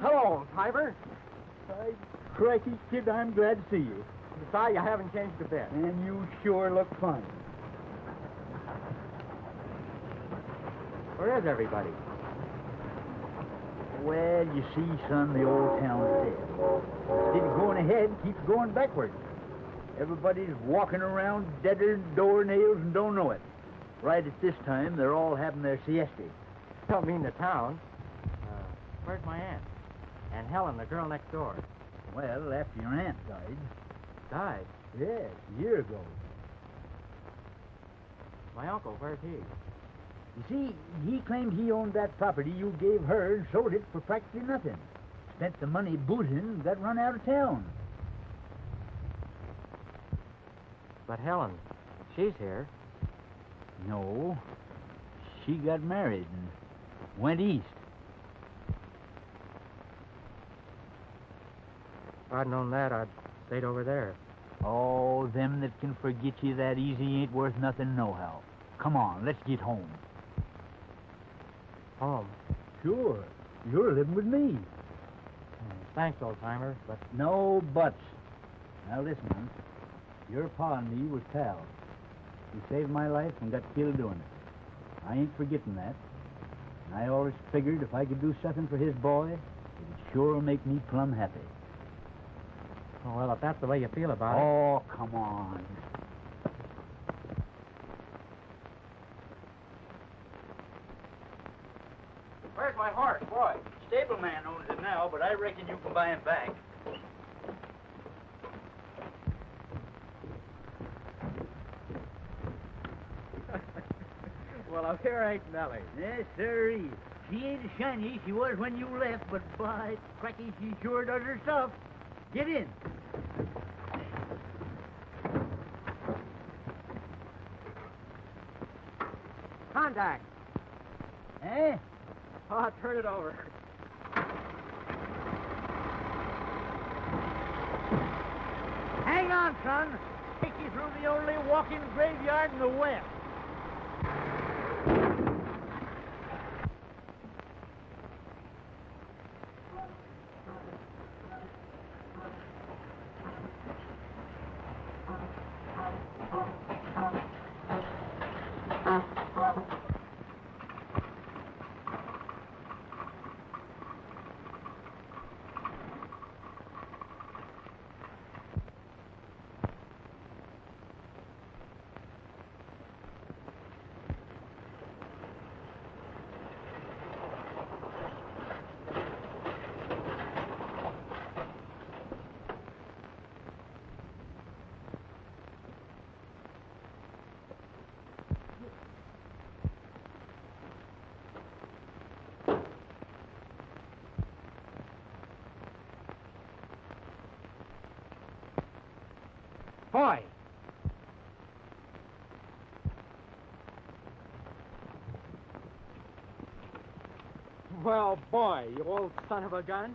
Hello, Tiber. Crikey, kid, I'm glad to see you. Besides, you haven't changed a bit. And you sure look fine. Where is everybody? Well, you see, son, the old town's dead. Instead of going ahead, keeps going backwards. Everybody's walking around deader than doornails and don't know it. Right at this time, they're all having their siesta. Don't mean the town. Where's my aunt? And Helen, the girl next door. Well, after your aunt died. Died? Yes, a year ago. My uncle, where's he? You see, he claimed he owned that property you gave her and sold it for practically nothing. Spent the money boozing and got run out of town. But Helen, she's here. No, she got married and went east. If I'd known that, I'd stayed over there. Oh, them that can forget you that easy ain't worth nothing nohow. Come on, let's get home. Home? Sure. You're living with me. Thanks, old-timer, but... No buts. Now listen, your pa and me was pals. He saved my life and got killed doing it. I ain't forgetting that. And I always figured if I could do something for his boy, it'd sure make me plumb happy. Oh, well, if that's the way you feel about it... Oh, come on. Where's my horse, boy? Stableman owns it now, but I reckon you can buy him back. Well, up here ain't Nellie. Yes, sirree. She ain't as shiny as she was when you left, but by cracky, she sure does her stuff. Get in. Contact. Eh? Oh, turn it over. Hang on, son. Take you through the only walking graveyard in the West. boy! Well, boy, you old son of a gun.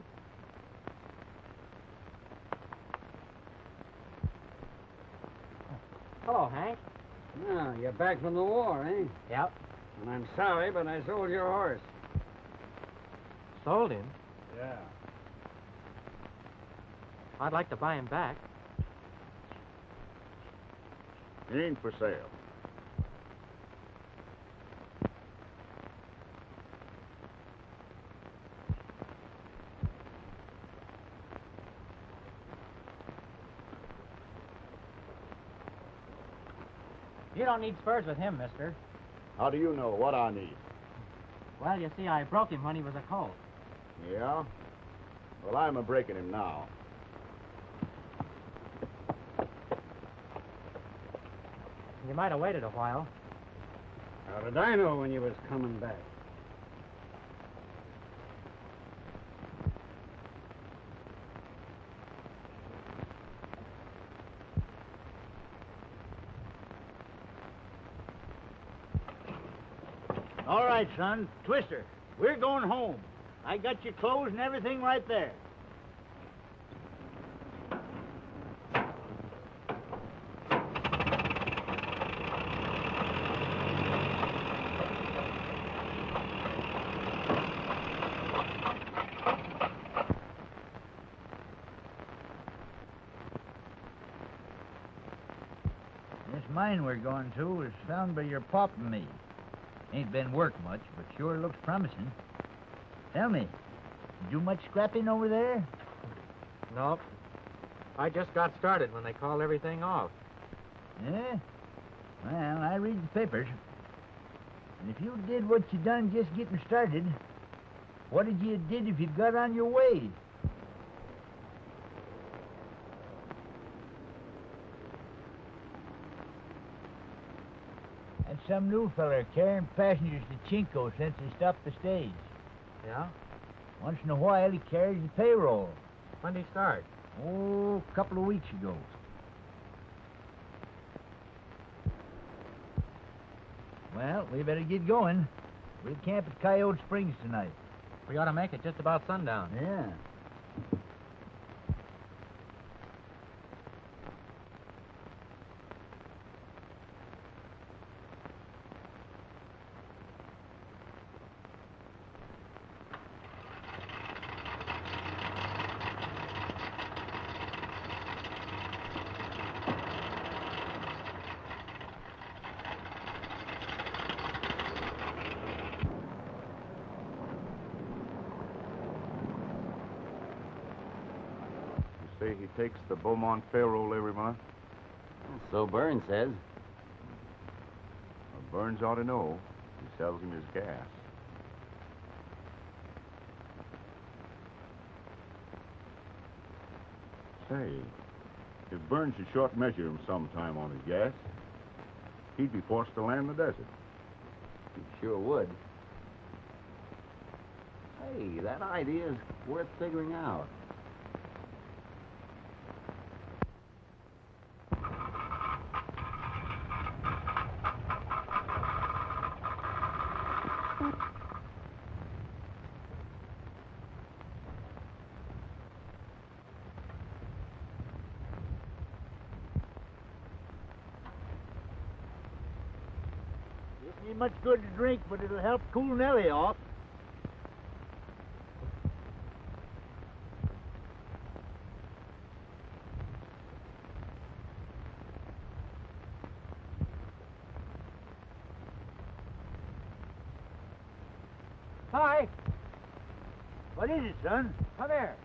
Hello, Hank. Now, you're back from the war, eh? Yep. And I'm sorry, but I sold your horse. Sold him? Yeah. I'd like to buy him back. He ain't for sale. You don't need spurs with him, mister. How do you know what I need? Well, you see, I broke him when he was a colt. Yeah? Well, I'm a-breaking him now. You might have waited a while. How did I know when you was coming back? All right, son. Twister, we're going home. I got your clothes and everything right there. This mine we're going to was found by your pop and me. Ain't been worked much, but sure looks promising. Tell me, do much scrapping over there? Nope. I just got started when they called everything off. Yeah? Well, I read the papers. And if you did what you done just getting started, what did you did if you got on your way? That's some new feller carrying passengers to Chinko since he stopped the stage. Yeah? Once in a while, he carries the payroll. When'd he start? Oh, a couple of weeks ago. Well, we better get going. We'll camp at Coyote Springs tonight. We ought to make it just about sundown. Yeah. Say he takes the Beaumont payroll every month? So Burns says. Well, Burns ought to know. He sells him his gas. Say, if Burns should short measure him sometime on his gas, he'd be forced to land in the desert. He sure would. Hey, that idea is worth figuring out. It ain't much good to drink, but it'll help cool Nellie off. Hi! What is it, son? Come here.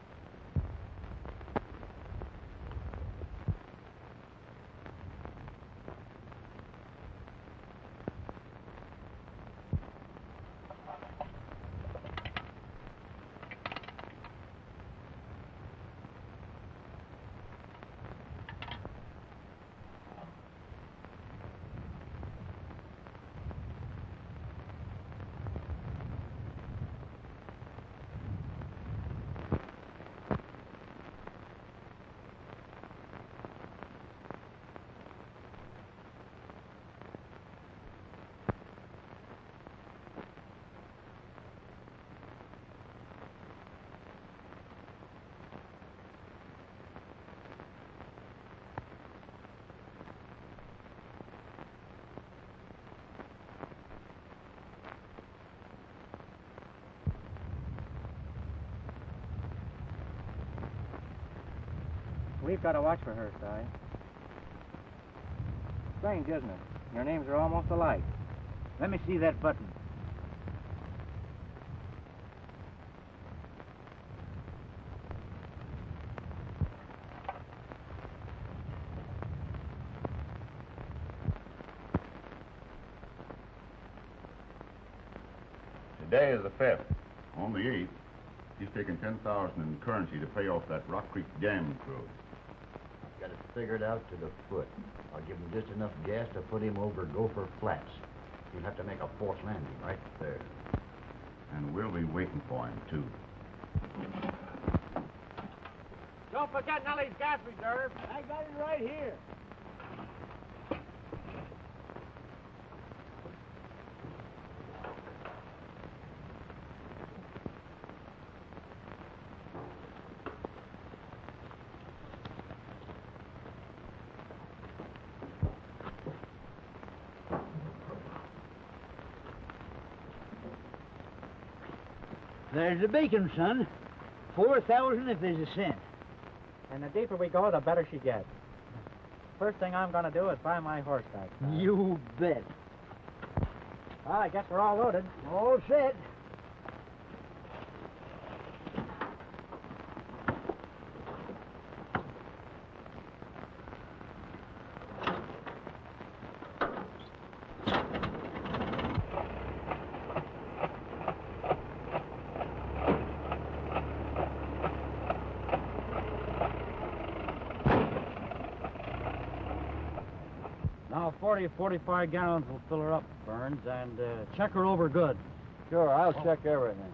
We've got to watch for her, Si. Strange, isn't it? Your names are almost alike. Let me see that button. Today is the 5th. On the 8th, he's taking $10,000 in currency to pay off that Rock Creek Dam crew. Got it figured out to the foot. I'll give him just enough gas to put him over Gopher Flats. He'll have to make a forced landing right there. And we'll be waiting for him, too. Don't forget Nellie's gas reserve. I got it right here. There's the bacon, son. 4,000 if there's a cent. And the deeper we go, the better she gets. First thing I'm going to do is buy my horse back. Si. You bet. Well, I guess we're all loaded. All set. Now 40 or 45 gallons will fill her up, Burns, and check her over good. Sure, I'll check everything.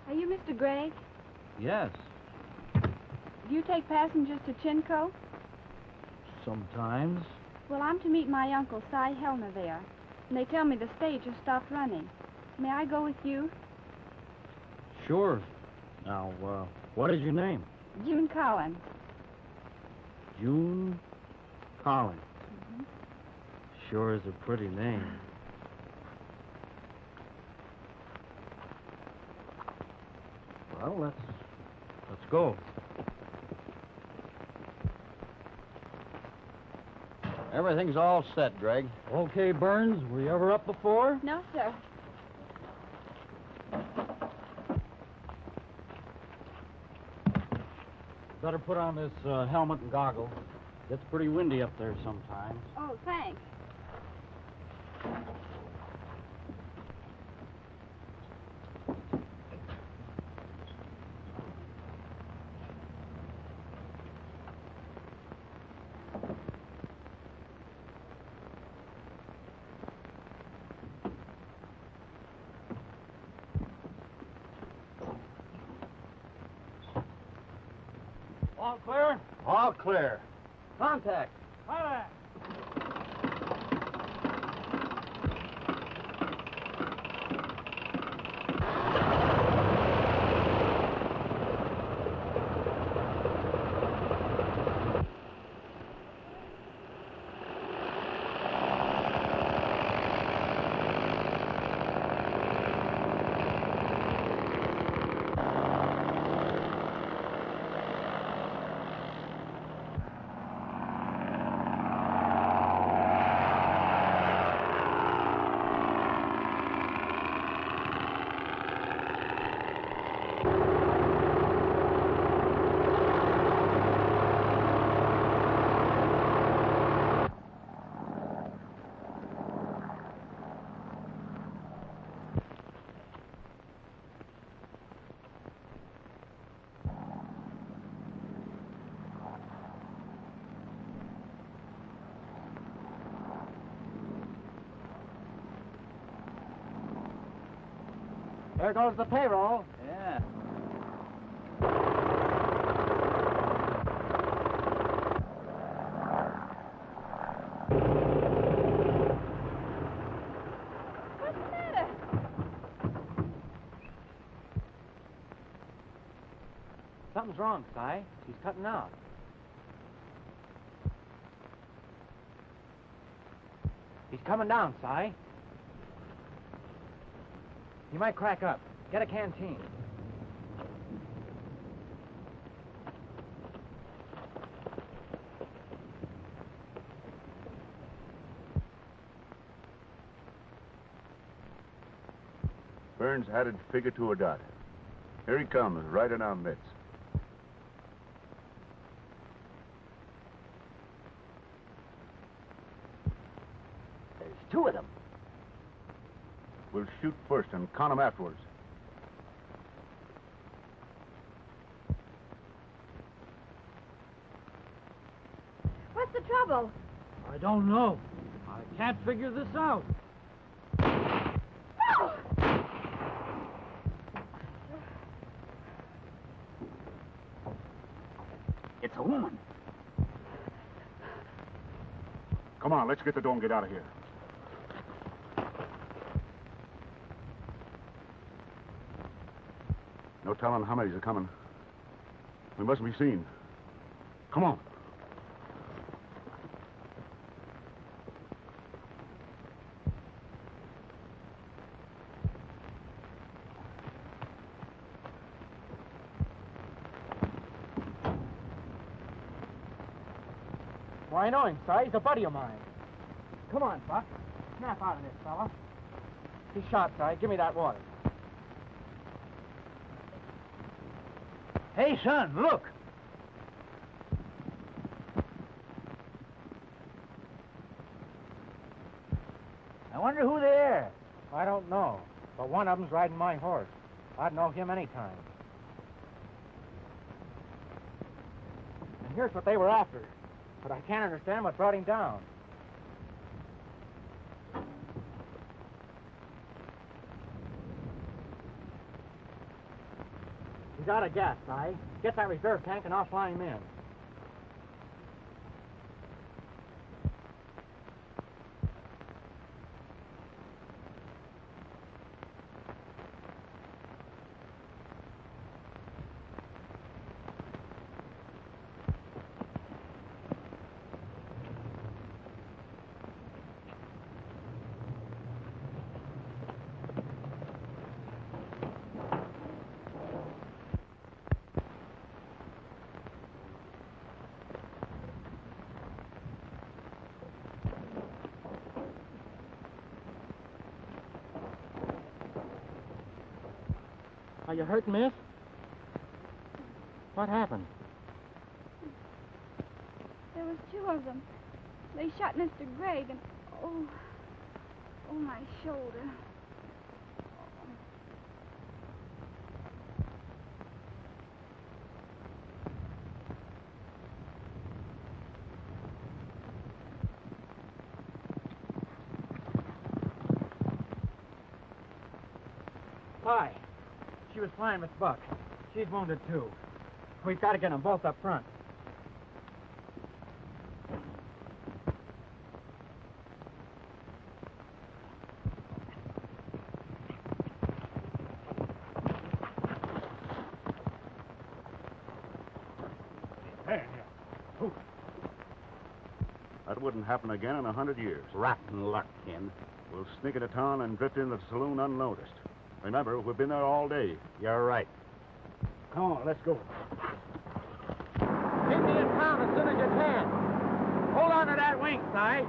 Are you Mr. Gregg? Yes, Do you take passengers to Chinco? sometimes. Well, I'm to meet my uncle, Cy Helmer, there. And they tell me the stage has stopped running. May I go with you? Sure. Now, what is your name? June Collins. June Collins. Sure is a pretty name. Well, let's go. Everything's all set, Greg. Okay, Burns. Were you ever up before? No, sir. Better put on this helmet and goggles. Gets pretty windy up there sometimes. Oh, thanks. All clear? All clear. Contact. Hi There goes the payroll. Yeah. What's the matter? Something's wrong, Si. She's cutting out. He's coming down, Si. He might crack up. Get a canteen. Burns had it figured to a dot. Here he comes, right in our midst. There's two of them. We'll shoot first and count them afterwards. What's the trouble? I don't know. I can't figure this out. Oh! It's a woman. Come on, let's get the door and get out of here. No telling how many's are coming. We mustn't be seen. Come on. Why, I know him, Si. He's a buddy of mine. Come on, Buck. Snap out of this, fella. He's shot, Si. Give me that water. Hey, son, look. I wonder who they are. I don't know, but one of them's riding my horse. I'd know him any time. And here's what they were after, but I can't understand what brought him down. He's out of gas, Si. Get that reserve tank and I'll fly him in. Are you hurt, miss? What happened? There was two of them. They shot Mr. Gregg and... Oh, my shoulder. Hi. She was flying with Buck. She's wounded, too. We've got to get them both up front. That wouldn't happen again in 100 years. Rotten luck, Ken. We'll sneak into town and drift into the saloon unnoticed. Remember, we've been there all day. You're right. Come on, let's go. Keep me in town as soon as you can. Hold on to that wing, Si.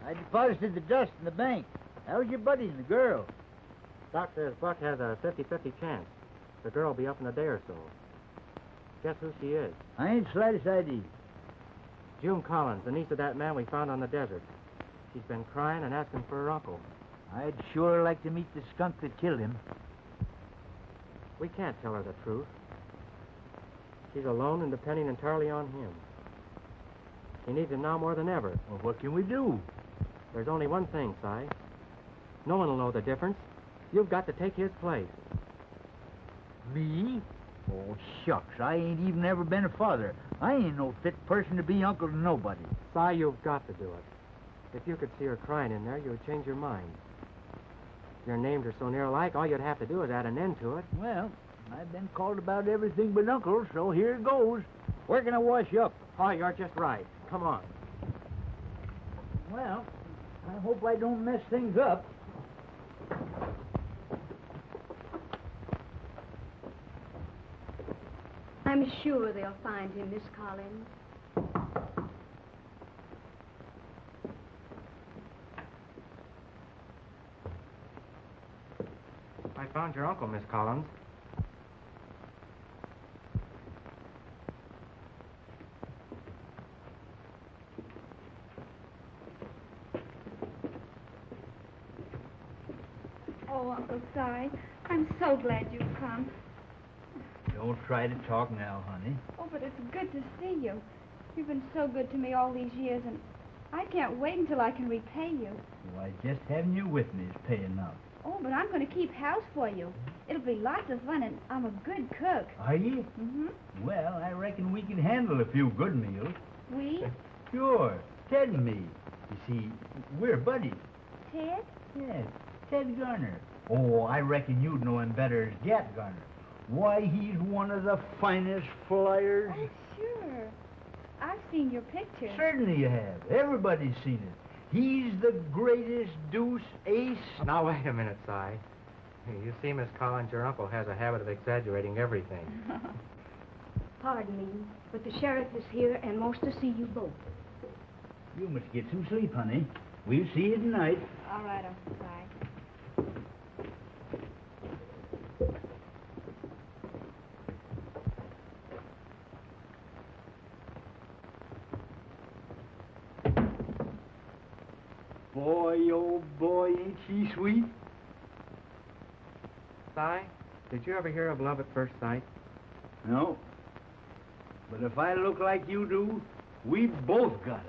I deposited the dust in the bank. How's your buddy and the girl? Doc says Buck has a 50-50 chance. The girl will be up in a day or so. Guess who she is? I ain't slightest idea. June Collins, the niece of that man we found on the desert. She's been crying and asking for her uncle. I'd sure like to meet the skunk that killed him. We can't tell her the truth. She's alone and depending entirely on him. She needs him now more than ever. Well, what can we do? There's only one thing, Si. No one will know the difference. You've got to take his place. Me? Oh, shucks. I ain't even ever been a father. I ain't no fit person to be uncle to nobody. Si, you've got to do it. If you could see her crying in there, you would change your mind. Your names are so near alike, all you'd have to do is add an end to it. Well, I've been called about everything but uncle, so here it goes. Where can I wash up? Oh, you're just right. Come on. Well, I hope I don't mess things up. I'm sure they'll find him, Miss Collins. I found your uncle, Miss Collins. Oh, Uncle Si, I'm so glad you've come. Don't try to talk now, honey. Oh, but it's good to see you. You've been so good to me all these years, and I can't wait until I can repay you. Why, just having you with me is pay enough. Oh, but I'm going to keep house for you. It'll be lots of fun, and I'm a good cook. Are you? Mm-hmm. Well, I reckon we can handle a few good meals. We? Sure. Ted and me. You see, we're buddies. Ted? Yes, Ted Garner. Oh, I reckon you'd know him better as Gat Garner. Why, he's one of the finest flyers. Oh, sure. I've seen your picture. Certainly you have. Everybody's seen it. He's the greatest deuce ace. Now, wait a minute, Si. You see, Miss Collins, your uncle has a habit of exaggerating everything. Pardon me, but the sheriff is here and wants to see you both. You must get some sleep, honey. We'll see you tonight. All right, Uncle Si. Boy, oh boy, ain't she sweet? Si, did you ever hear of love at first sight? No. But if I look like you do, we both got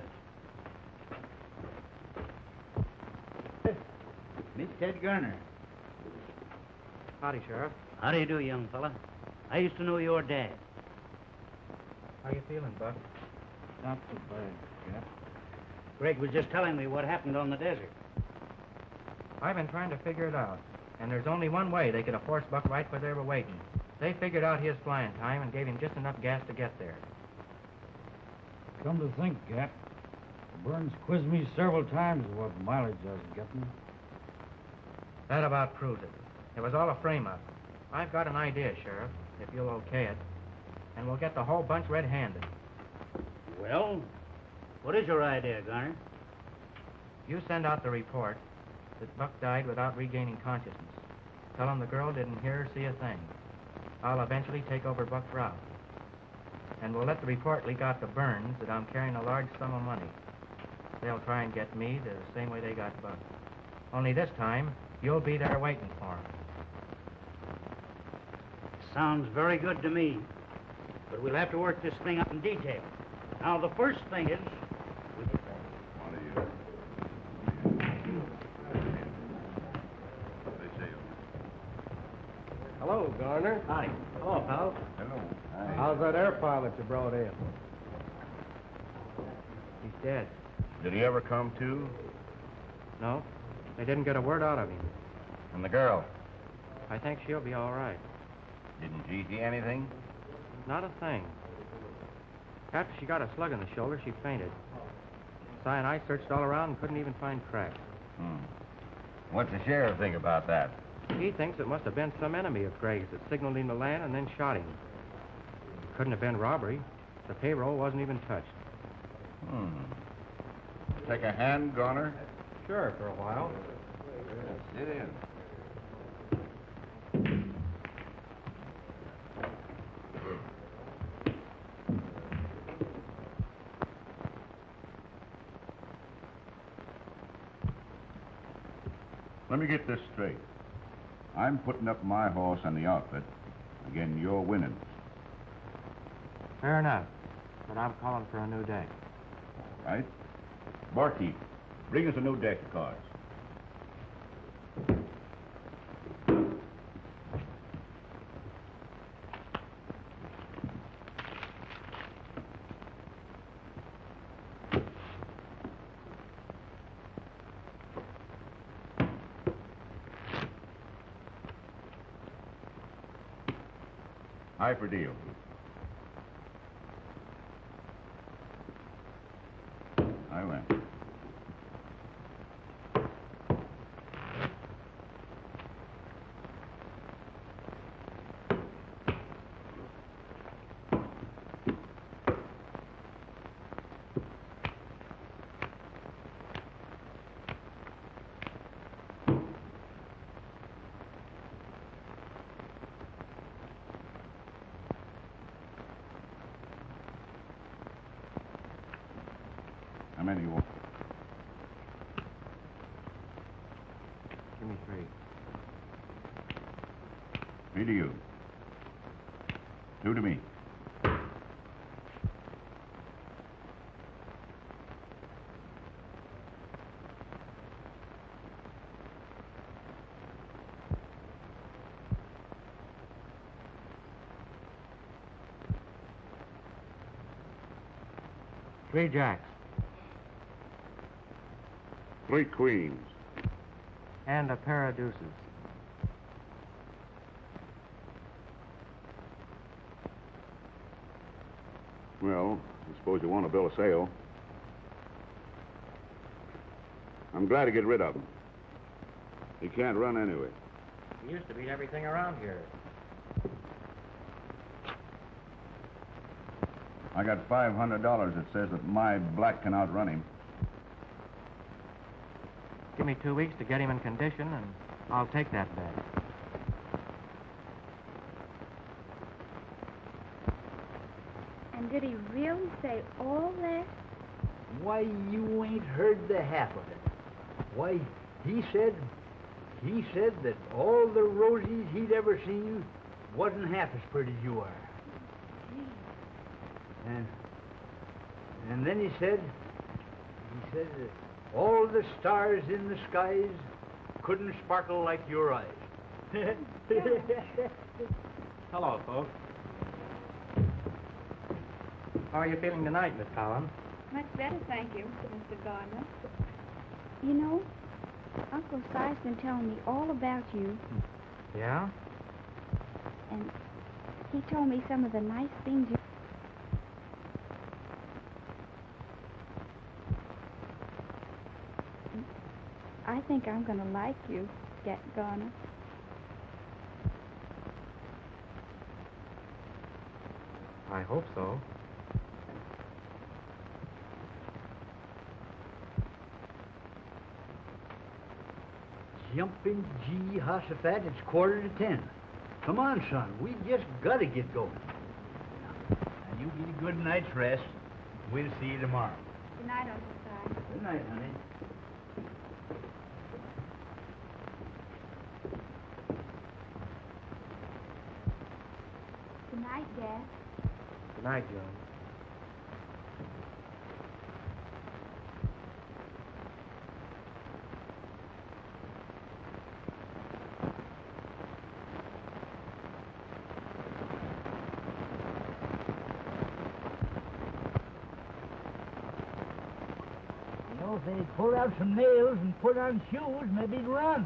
it. Miss Ted Garner. Howdy, Sheriff. How do you do, young fella? I used to know your dad. How you feeling, Buck? Not so bad, Cap. Greg was just telling me what happened on the desert. I've been trying to figure it out. And there's only one way they could have forced Buck right where they were waiting. They figured out his flying time and gave him just enough gas to get there. Come to think, Cap, Burns quizzed me several times what mileage I was getting. That about proves it. It was all a frame-up. I've got an idea, Sheriff, if you'll okay it. And we'll get the whole bunch red-handed. Well, what is your idea, Garner? You send out the report that Buck died without regaining consciousness. Tell him the girl didn't hear or see a thing. I'll eventually take over Buck's route. And we'll let the report leak out to Burns that I'm carrying a large sum of money. They'll try and get me the same way they got Buck. Only this time, you'll be there waiting for him. Sounds very good to me. But we'll have to work this thing up in detail. Now, the first thing is... Hello, Garner. Hi. Hello, pal. Hello. How's that air pilot you brought in? He's dead. Did he ever come to? No, they didn't get a word out of him. And the girl? I think she'll be all right. Didn't she see anything? Not a thing. After she got a slug in the shoulder, she fainted. Si and I searched all around and couldn't even find tracks. What's the sheriff think about that? He thinks it must have been some enemy of Greg's that signaled him to land and then shot him. Couldn't have been robbery. The payroll wasn't even touched. Take a hand, Garner? Sure, for a while. Sit in. Let me get this straight. I'm putting up my horse on the outfit. Again, you're winning. Fair enough. But I'm calling for a new deck. All right? Barkeep, bring us a new deck of cards. High for deal. I win. How many you want? Give me 3. 3 to you. 2 to me. Three jacks. 3 queens. And a pair of deuces. Well, I suppose you want a bill of sale. I'm glad to get rid of him. He can't run anyway. He used to beat everything around here. I got $500 that says that my black can outrun him. Give me 2 weeks to get him in condition, and I'll take that bet. And did he really say all that? Why, you ain't heard the half of it. Why, he said that all the rosies he'd ever seen wasn't half as pretty as you are. And then he said that all the stars in the skies couldn't sparkle like your eyes. Hello, folks. How are you feeling tonight, Miss Collins? Much better, thank you, Mr. Gardner. You know, Uncle Si's been telling me all about you, Yeah? and he told me some of the nice things you... I think I'm going to like you, Garner. I hope so. Jumping gee, Hossafat, it's 9:45. Come on, son, we just got to get going. Now, you get a good night's rest. We'll see you tomorrow. Good night, Uncle Si. Good night, honey. Good night, Dad. Good night, Joan. You know, if they'd pull out some nails and put on shoes, maybe he'd run.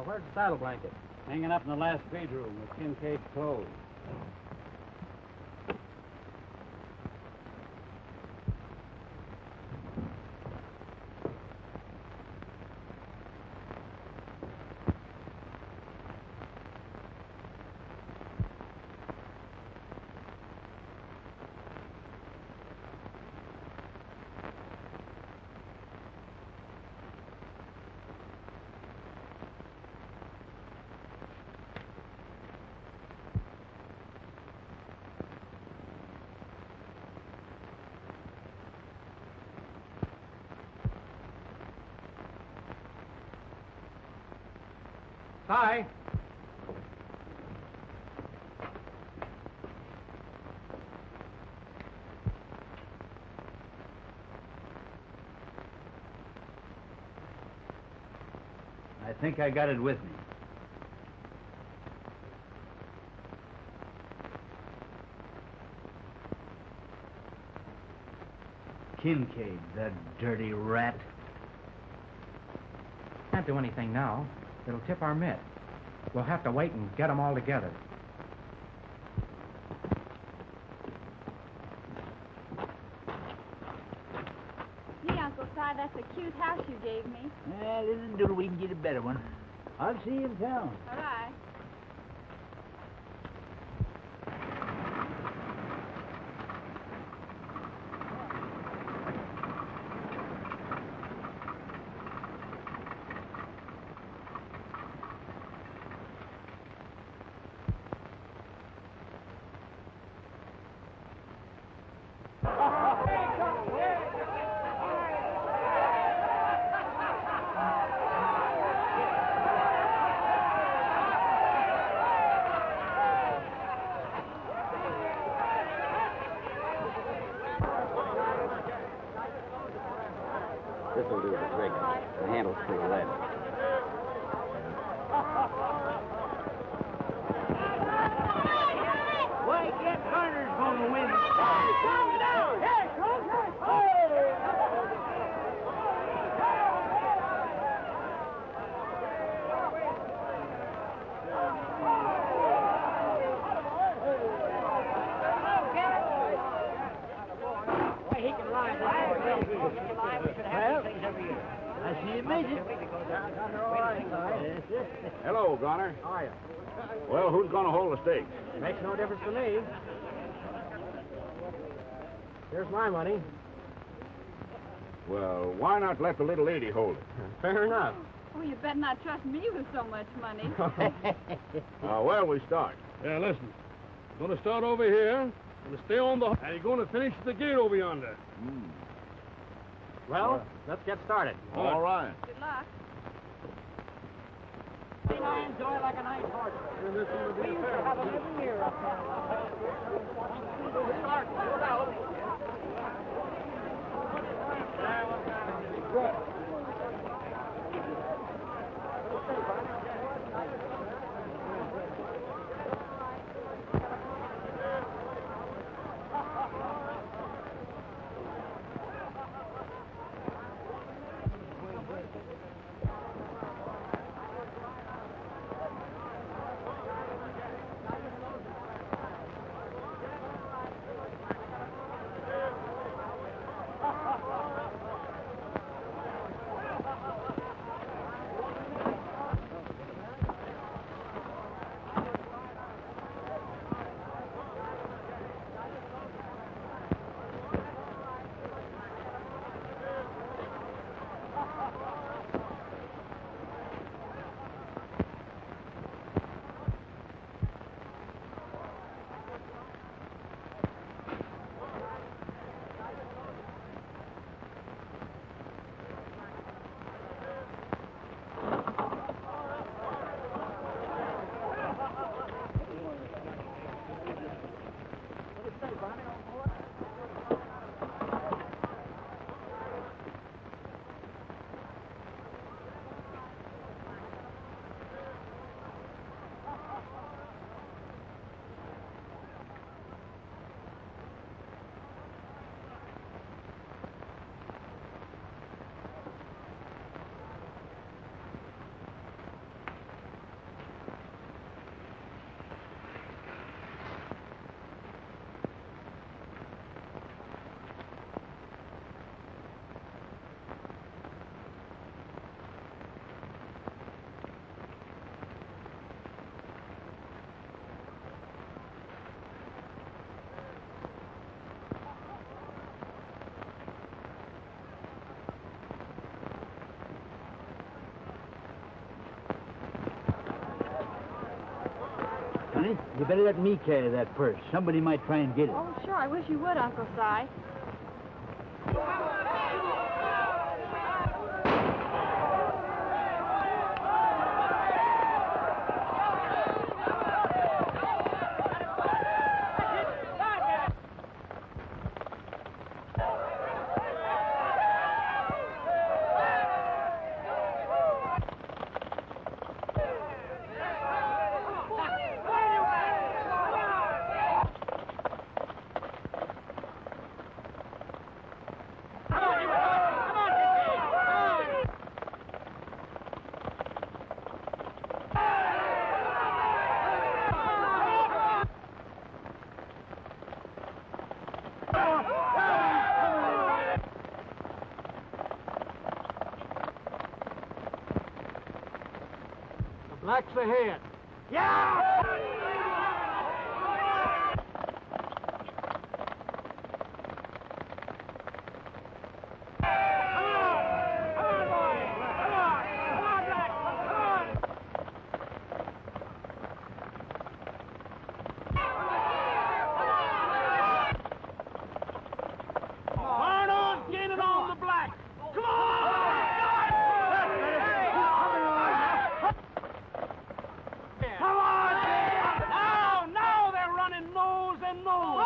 Where's the saddle blanket? Hanging up in the last feed room with Kincaid's clothes. Si. I think I got it with me. Kincaid, that dirty rat. Can't do anything now. It'll tip our mitt. We'll have to wait and get them all together. Gee, Uncle Si, that's a cute house you gave me. Little doodle, we can get a better one. I'll see you in town. All right. This'll do the trick. The handle's pretty lead. Why, get Garner's gonna win. I see you made it. Hello, Garner. How are you? Well, who's going to hold the stakes? Makes no difference to me. Here's my money. Well, why not let the little lady hold it? Fair enough. Oh, you better not trust me with so much money. Well, we start. Yeah, listen. You're going to start over here. You're going to stay on the... And you're going to finish the gate over yonder. Well, let's get started. All right. Good luck. I enjoy like a nice horse. We used to have them every year up there. Start. Good. Honey, you better let me carry that purse. Somebody might try and get it. Oh, sure. I wish you would, Uncle Si. Axe ahead. Hard on, gaining on the black. Come on! Come on! Now they're running nose and nose.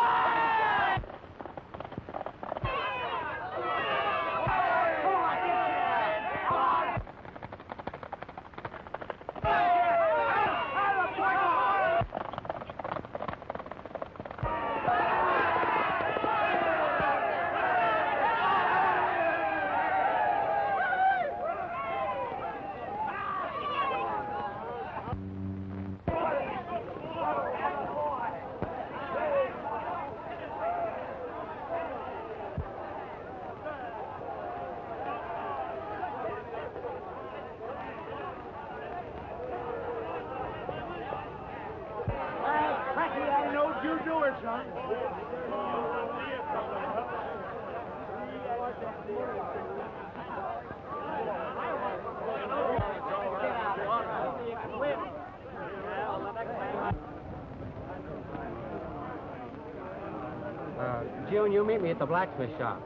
I know you do it, son. June, you meet me at the blacksmith shop.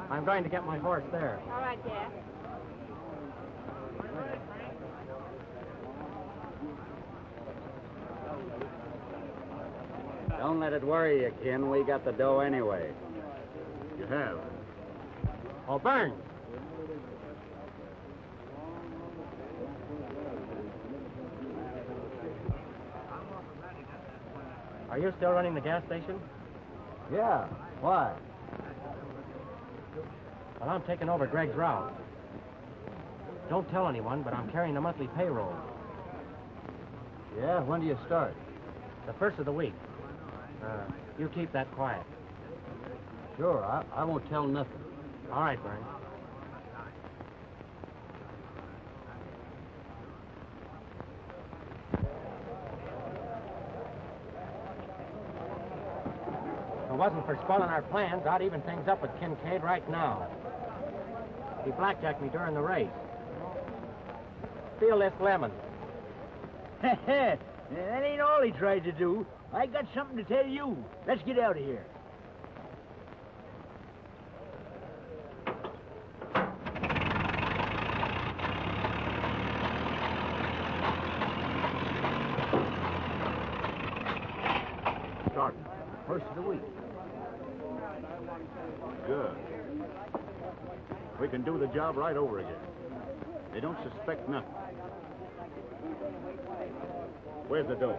I'm going to get my horse there. All right, Dad. Don't let it worry you, Ken. We got the dough anyway. You have. Oh, Burns. Are you still running the gas station? Yeah. Why? Well, I'm taking over Greg's route. Don't tell anyone, but I'm carrying the monthly payroll. Yeah? When do you start? The first of the week. You keep that quiet. Sure. I won't tell nothing. All right, Burns. If it wasn't for spoiling our plans, I'd even things up with Kincaid right now. He blackjacked me during the race. Feel this lemon. That ain't all he tried to do. I got something to tell you. Let's get out of here. Starting. First of the week. Good. We can do the job right over again. They don't suspect nothing. Where's the dough?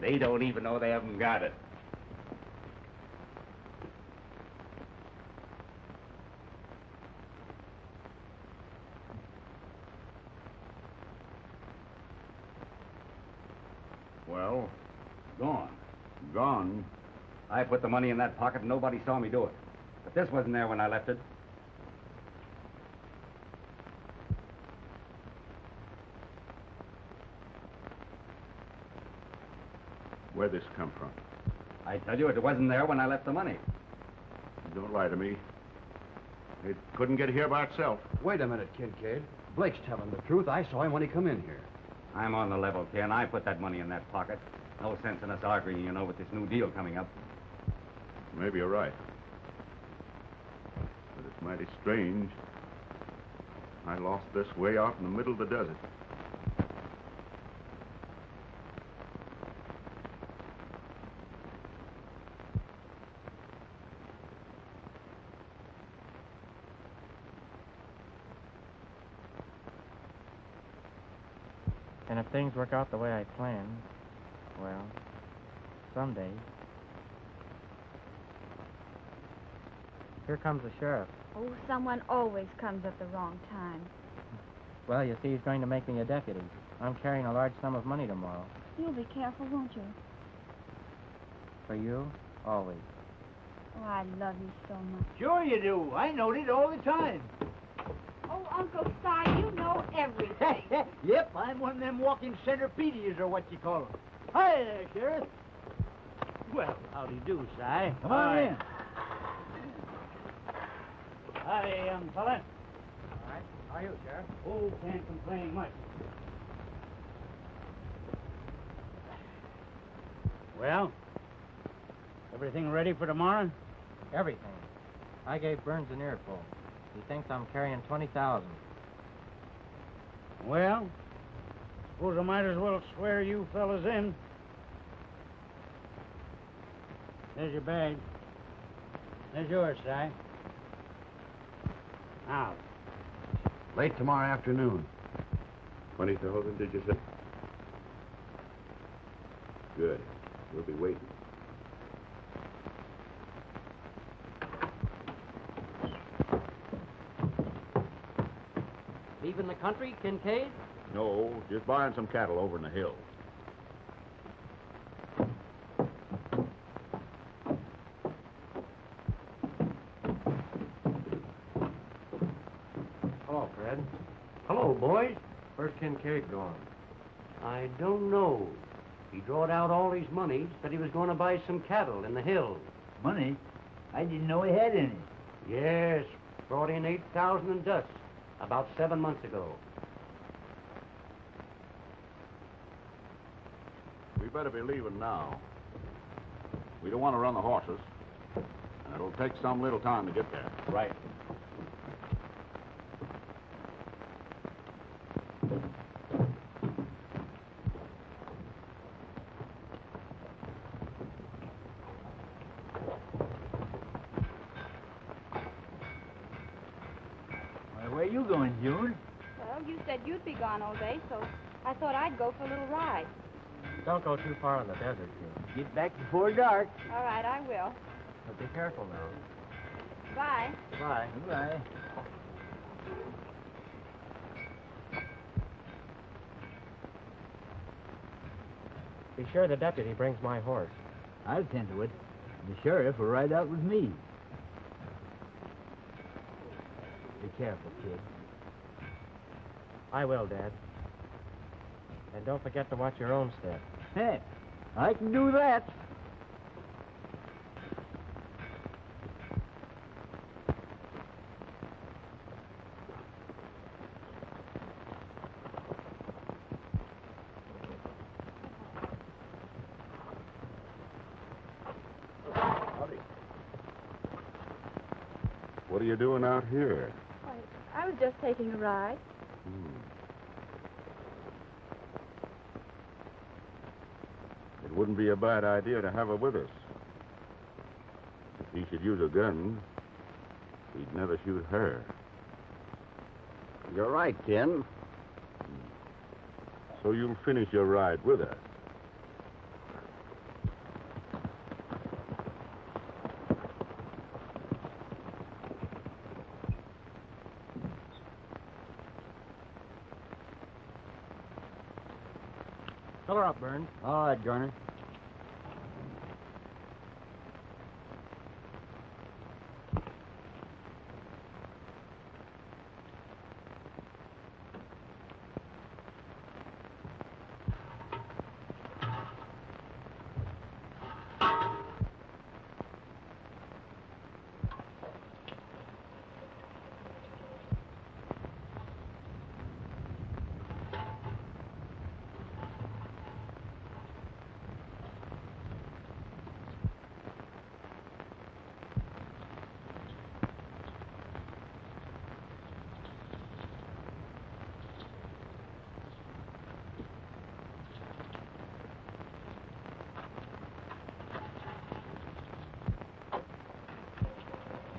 They don't even know they haven't got it. Well, Gone. gone. I put the money in that pocket and nobody saw me do it. But this wasn't there when I left it. Where'd this come from? I tell you, it wasn't there when I left the money. Don't lie to me. It couldn't get here by itself. Wait a minute, Kincaid. Blake's telling the truth. I saw him when he come in here. I'm on the level, Ken. I put that money in that pocket. No sense in us arguing, you know, with this new deal coming up. Maybe you're right. But it's mighty strange. I lost this way out in the middle of the desert. And if things work out the way I planned, well, someday. Here comes the sheriff. Oh, someone always comes at the wrong time. Well, you see, he's going to make me a deputy. I'm carrying a large sum of money tomorrow. You'll be careful, won't you? For you, always. Oh, I love you so much. Sure you do. I know it all the time. Oh, Uncle Si, you know everything. Yep, I'm one of them walking centipedias, or what you call them. Hi there, Sheriff. Well, howdy do, Si. Come on in. Hi, young fella. All right. How are you, Sheriff? Oh, can't complain much. Well, everything ready for tomorrow? Everything. I gave Burns an earful. He thinks I'm carrying 20,000. Well, suppose I might as well swear you fellas in. There's your bag. There's yours, Si. Now, Late tomorrow afternoon. 20,000, did you say? Good. We'll be waiting. Leaving the country, Kincaid? No, just buying some cattle over in the hills. Hello, Fred. hello, boys. Where's Kincaid going? I don't know. He drawed out all his money, said he was going to buy some cattle in the hills. Money? I didn't know he had any. Yes, brought in 8,000 in dust about 7 months ago. We better be leaving now. We don't want to run the horses. And it'll take some little time to get there. Right. Where you going, June? Well, you said you'd be gone all day, so I thought I'd go for a little ride. Don't go too far in the desert, June. Get back before dark. All right, I will. But be careful now. Bye. Goodbye. Goodbye. Be sure the deputy brings my horse. I'll tend to it. The sheriff will ride out with me. Be careful, kid. I will, Dad. And don't forget to watch your own step. Hey, I can do that. What are you doing out here? I was just taking a ride. It wouldn't be a bad idea to have her with us. If he should use a gun, he'd never shoot her. You're right, Ken. So you'll finish your ride with her. Fill her up, Burns. All right, Garner.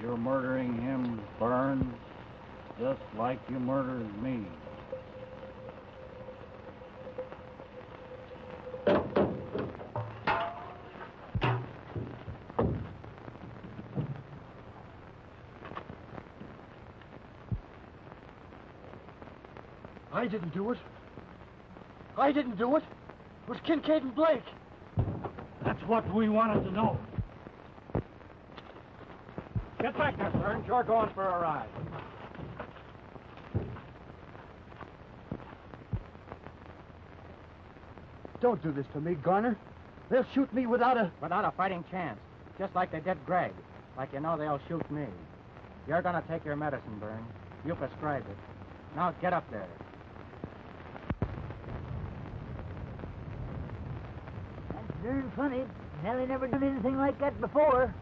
You're murdering him, Burns, just like you murdered me. I didn't do it. I didn't do it. It was Kincaid and Blake. That's what we wanted to know. Get back there, Burns. You're going for a ride. Don't do this to me, Garner. They'll shoot me without a... Without a fighting chance. Just like they did Greg. Like you know they'll shoot me. You're gonna take your medicine, Burns. You prescribed it. Now get up there. That's darn funny. Nellie never done anything like that before.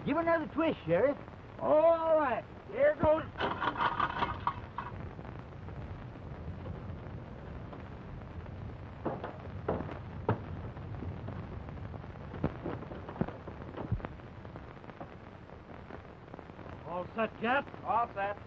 Give her another twist, Sheriff. All right. Here goes. All set, Cap? All set.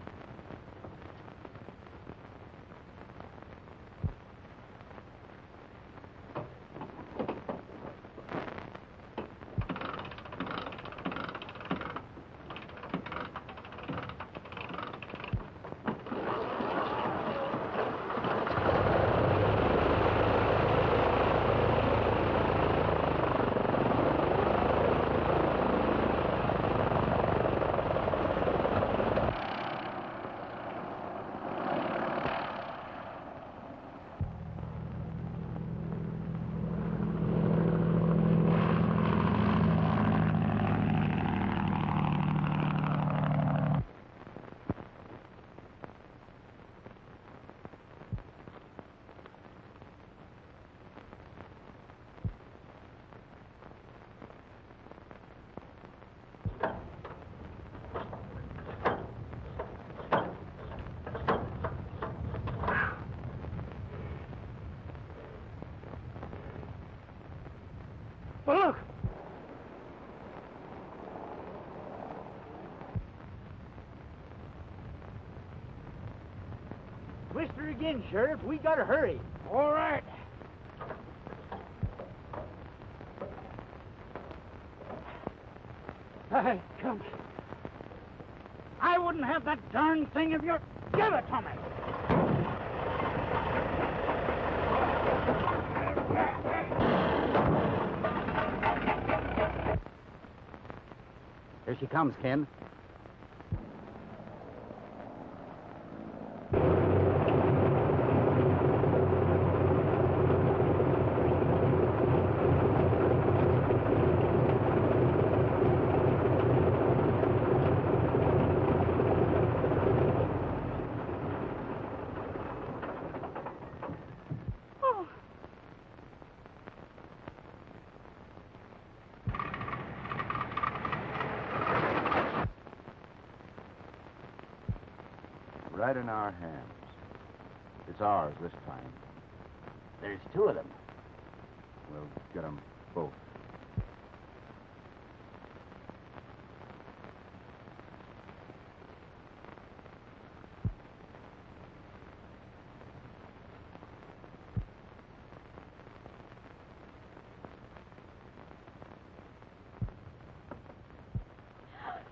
Look! Twist her again, Sheriff. We gotta hurry. All right. Hey, come. I wouldn't have that darn thing if you... Give it to me! Here she comes, Ken. Right in our hands. It's ours this time. There's two of them. We'll get them both.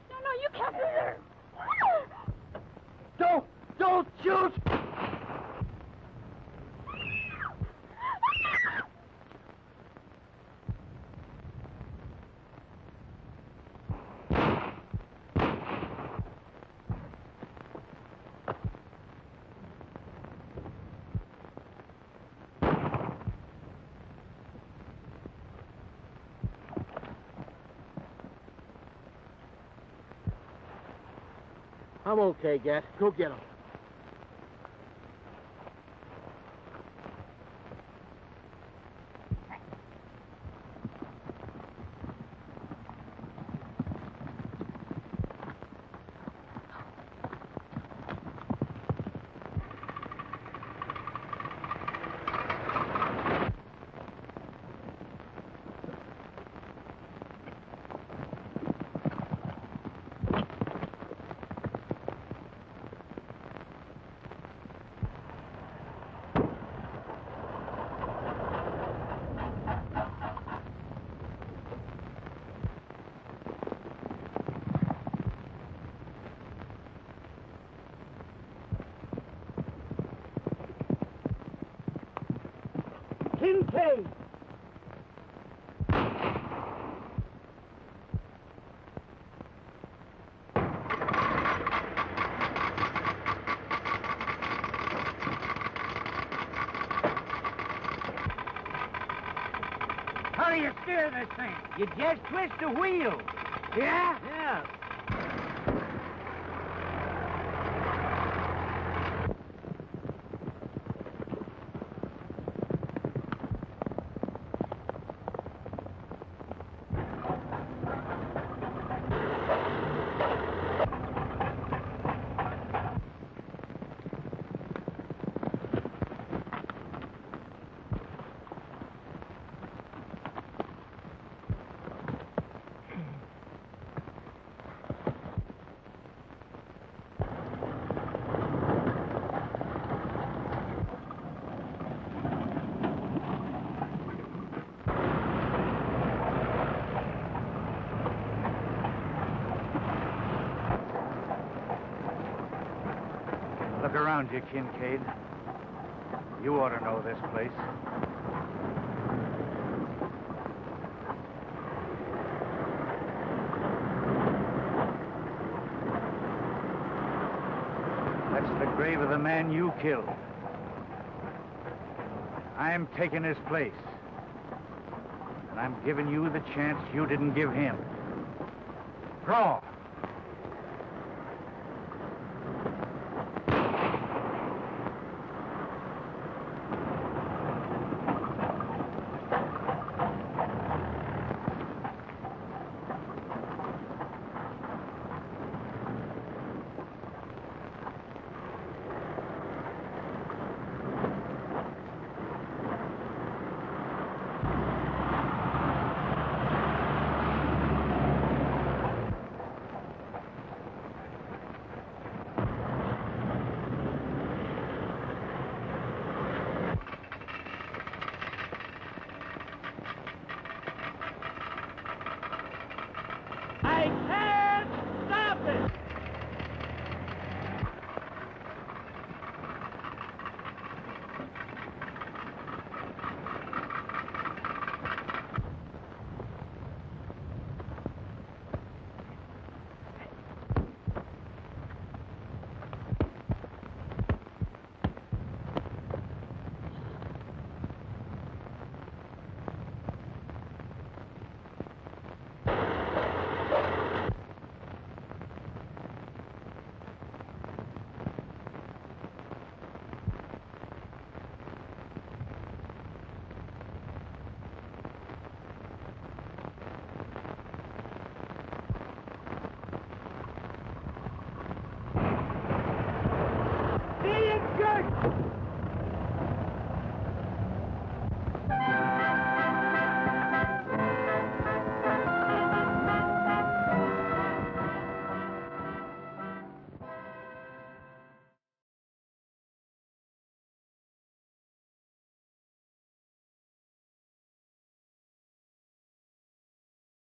No, you can't do that. Don't shoot! I'm okay, Gat. Go get him. Kincaid! How do you steer this thing? You just twist the wheel. Yeah? Yeah. Look around you, Kincaid. You ought to know this place. That's the grave of the man you killed. I'm taking his place. And I'm giving you the chance you didn't give him. Draw. I can't stop it! See you good!